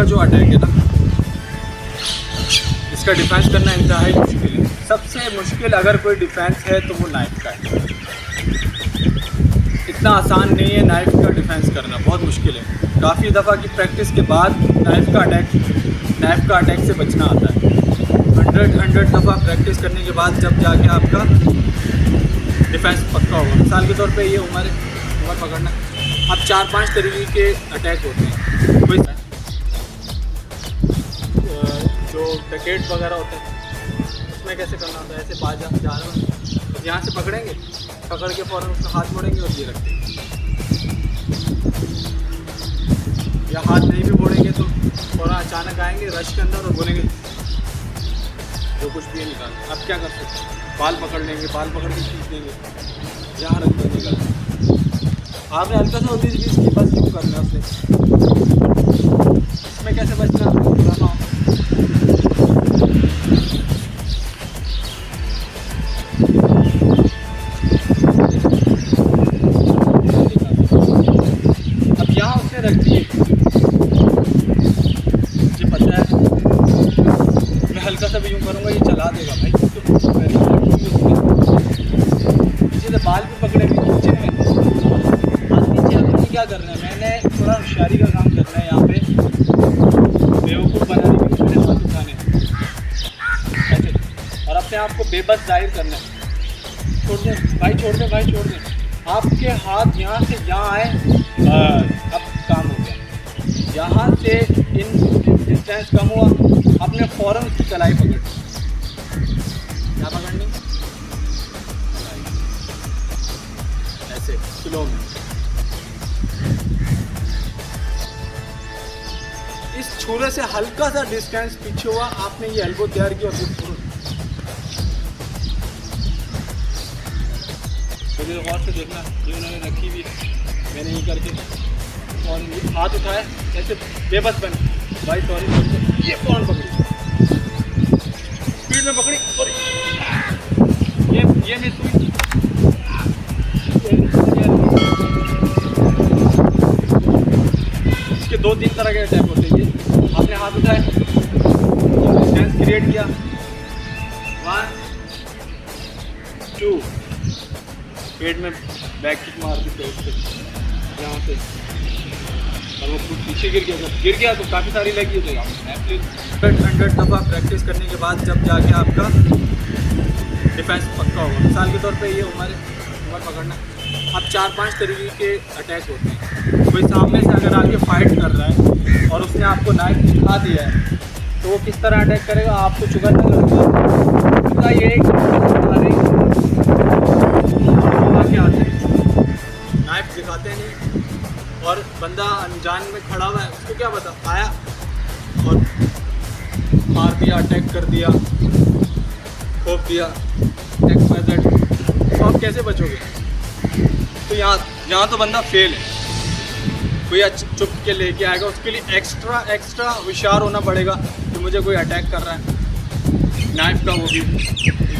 का जो अटैक है ना, इसका डिफेंस करना इंतहाई मुश्किल है। सबसे मुश्किल अगर कोई डिफेंस है तो वो नाइफ का है। इतना आसान नहीं है नाइफ का डिफेंस करना, बहुत मुश्किल है। काफ़ी दफ़ा की प्रैक्टिस के बाद नाइफ का अटैक से बचना आता है। 100 दफ़ा प्रैक्टिस करने के बाद जब जाके आपका डिफेंस पक्का होगा। मिसाल के तौर पे ये उम्र पकड़ना, अब 4-5 तरीके के अटैक होते हैं। कोई जो डकेट वगैरह होते हैं उसमें कैसे करना होता है, ऐसे बाज जा रहे हैं, यहाँ से पकड़ेंगे, पकड़ के फ़ौरन उसका हाथ मोड़ेंगे और ये रख देंगे, या हाथ नहीं भी मोड़ेंगे तो फ़ौरन अचानक आएंगे रश के अंदर और बोलेंगे जो कुछ भी निकाल। अब क्या कर सकते हैं, बाल पकड़ लेंगे, बाल पकड़ के खींच देंगे, यहाँ रख देंगे। आपने हल्का सा 19-20 की बस यूँ करना है उससे। इसमें कैसे बचना है, अब यहाँ उसने रख दिए, मुझे पता है मैं हल्का सा भी यूँ करूँगा ये चला देगा भाई, पीछे से बाल भी पकड़े हुए नीचे में हाथ नीचे। अब क्या करना है, मैंने थोड़ा होशियारी का काम करना है, यहाँ पे बेवकूफ़ बनाने के लिए मैंने हाथ उठाने ऐसे और अपने आप को बेबस जाहिर करना है। छोड़ दें भाई, छोड़ दें भाई, छोड़ दें। आपके हाथ यहाँ से यहाँ आए, अब काम हो गया। यहाँ से इन डिस्टेंस कम हुआ, अपने फ़ौरन उसकी कलाई पकड़, क्या पकड़नी, ऐसे स्लो में। इस छुरे से हल्का सा डिस्टेंस पीछे हुआ, आपने ये एल्बो तैयार किया और ये गौर से देखना, ये उन्होंने रखी हुई, मैंने ये करके और हाथ उठाया ऐसे बेबस बने, भाई सॉरी, ये फ़ौरन पकड़ी, स्पीड में पकड़ी और ये मिस हुई। इसके 2-3 तरह के अटैक होते हैं। ये आपने हाथ उठाए, डिस्टेंस क्रिएट किया, 1 2, पेट में बैक किक मार दी पेट से यहाँ से, और वो पीछे गिर गया तो काफ़ी सारी लगी हो जाएगी। 100 दफ़ा प्रैक्टिस करने के बाद जब जाके आपका डिफेंस पक्का होगा। मिसाल के तौर पे ये उम्र पकड़ना, अब 4-5 तरीके के अटैक होते हैं। कोई सामने से अगर आके फाइट कर रहा है और उसने आपको नाइफ दिखा दिया है तो वो किस तरह अटैक करेगा, आपको चुका नहीं करेगा। ये एक नाइफ दिखाते नहीं और बंदा अनजान में खड़ा हुआ है, उसको क्या पता, आया और मार दिया, अटैक कर दिया, ठोक दिया, तो आप कैसे बचोगे। तो यहाँ तो बंदा फेल है। कोई चुप के लेके आएगा, उसके लिए एक्स्ट्रा होशियार होना पड़ेगा कि मुझे कोई अटैक कर रहा है, नाइफ का वो भी,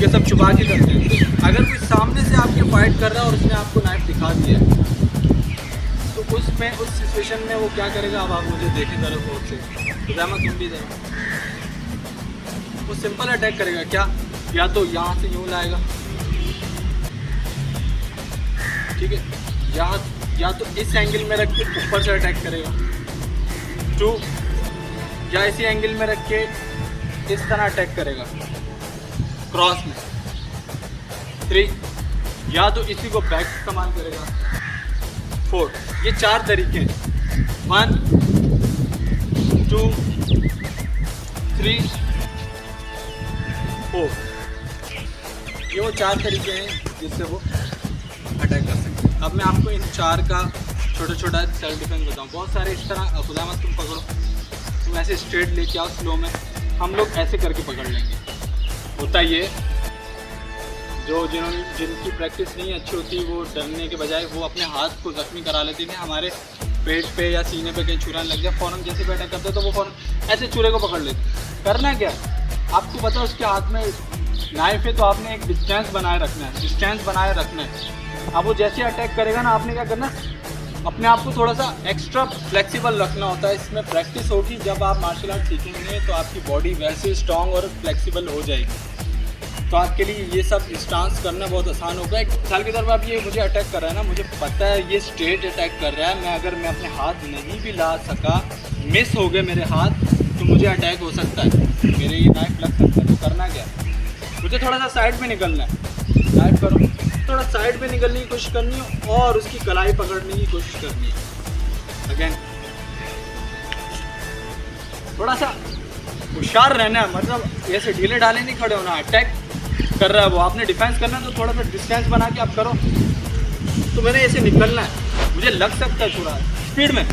ये सब छुपा के करते हैं। अगर कोई सामने से आपके फाइट कर रहा है और उसने आपको नाइफ दिखा दिया है तो उस सिचुएशन में वो क्या करेगा, अब आप मुझे देखें ज़रा गौर से, तो जमा तुम भी जाए, वो सिंपल अटैक करेगा। क्या, या तो यहाँ से यूँ लाएगा, ठीक है, या तो इस एंगल में रख के ऊपर से अटैक करेगा, 2, या इसी एंगल में रख के इस तरह अटैक करेगा क्रॉस में, 3, या तो इसी को बैक इस्तेमाल करेगा, 4। ये 4 तरीके हैं, 1 2 3 4। ये वो 4 तरीके हैं जिससे वो अटैक कर सकते हैं। अब मैं आपको इन 4 का छोटा सेल्फ डिफेंस बताऊँ। बहुत सारे इस तरह, खुदा मत तुम पकड़ो, तुम ऐसे स्ट्रेट लेके आओ स्लो में, हम लोग ऐसे करके पकड़ लेंगे। होता ये जिनकी प्रैक्टिस नहीं अच्छी होती, वो डरने के बजाय वो अपने हाथ को ज़ख्मी करा लेते हैं, हमारे पेट पे या सीने पे कहीं छुरा लग जाए, फ़ौरन जैसे भी अटैक करते तो वो फ़ौरन ऐसे छुरे को पकड़ लेते। करना क्या, आपको पता है उसके हाथ में नाइफ है, तो आपने एक डिस्टेंस बनाए रखना है, अब वो जैसे अटैक करेगा ना, आपने क्या करना, अपने आप को थोड़ा सा एक्स्ट्रा फ्लेक्सिबल रखना होता है। इसमें प्रैक्टिस होगी, जब आप मार्शल आर्ट सीखेंगे तो आपकी बॉडी वैसे स्ट्रॉन्ग और फ्लेक्सिबल हो जाएगी। तो आपके लिए ये सब स्टांस करना बहुत आसान होगा। एक साल की तरफ आप ये मुझे अटैक कर रहा है ना, मुझे पता है ये स्ट्रेट अटैक कर रहा है। अगर मैं अपने हाथ नहीं भी ला सका, मिस हो गए मेरे हाथ, तो मुझे अटैक हो सकता है, मेरे ये नाइफ लग सकता है। तो करना क्या, मुझे थोड़ा सा साइड में निकलना है। नाइफ करो, थोड़ा साइड में निकलने की कोशिश करनी है और उसकी कलाई पकड़ने की कोशिश करनी है। अगेन थोड़ा सा होशियार रहना है, मतलब ऐसे ढीले ढाले नहीं खड़े होना। अटैक कर रहा है वो, आपने डिफेंस करना है तो थोड़ा सा डिस्टेंस बना के आप करो। तो मैंने ऐसे निकलना है, मुझे लग सकता है थोड़ा स्पीड में।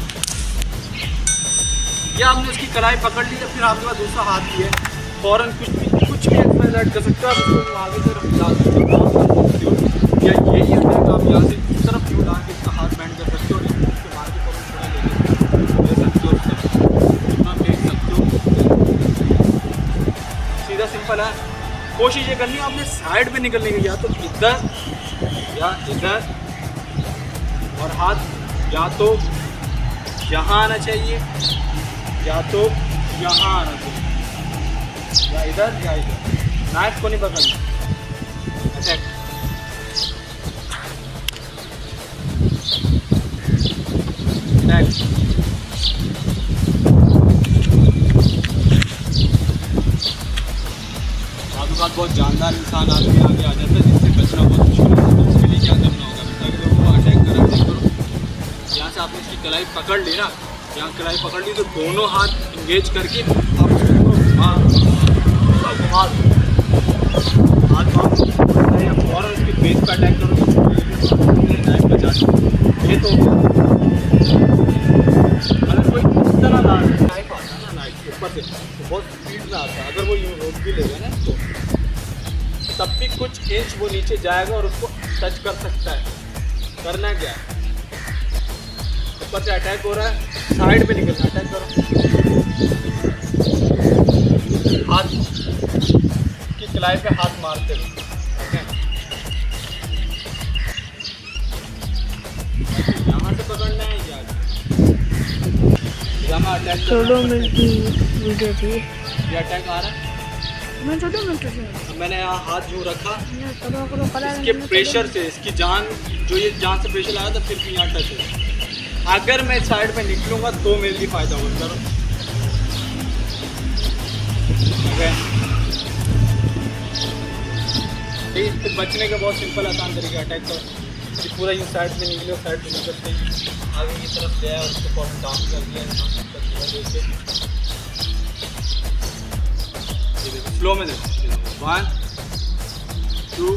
या आपने उसकी कलाई पकड़ ली, फिर आपके पास दूसरा हाथ भी है, फ़ौरन कुछ भी एक्सरसाइज ऐड कर सकते हो। आप उसको आगे तरफ ला सकते हो, या यही अटैक आप यहाँ से इस तरफ क्यों डाल के इसका हाथ बैंड कर सकते हो, उसके मार के थोड़ा ले सकते हो, जितना फेंक सकते हो। सीधा सिंपल है। कोशिश ये करनी है आपने साइड में निकलने की, या तो इधर या इधर, और हाथ या तो यहाँ आना चाहिए या तो यहाँ आना चाहिए, या इधर या इधर। नाइफ को नहीं पकड़ना। Attack, attack. बाद बहुत जानदार इंसान आदमी आगे आ जाता है, जिससे बचना बहुत मुश्किल होता है। तो उसके लिए क्या करना होगा, अगर वो अटैक करो, यहाँ से आपने इसकी कलाई पकड़ ली ना, यहाँ कलाई पकड़ ली तो दोनों हाथ इंगेज करके आप उसको और उसके फेस पर अटैक करो। नाइफ बचा ये तो अगर कोई इस तरह नाइफ आता है ना, नाइफ के ऊपर से तो बहुत स्पीड में आता है। अगर वो यूँ रोक भी लेगा ना तो तब भी कुछ इंच वो नीचे जाएगा और उसको टच कर सकता है। करना क्या है, ऊपर से अटैक हो रहा है, साइड पे निकलना, अटैक करो, हाथ की कलाई पे हाथ मारते रहो। यहाँ से पकड़ना है या यहाँ अटैक करना है। ये अटैक आ रहा है, मैंने यहाँ हाथ यूँ रखा, इसके प्रेशर से, इसकी जान जो ये जान से प्रेशर आया था, फिर भी यहाँ टच हो। अगर मैं साइड पे निकलूँगा तो मेरे लिए फ़ायदा होगा। करो इससे बचने का बहुत सिंपल आसान तरीका, अटैक करो। कि पूरा यूँ साइड में निकले, साइड में निकलते ही आगे की तरफ गया और उसको फौरन डाउन कर दिया। स्लो में देखो, 1 2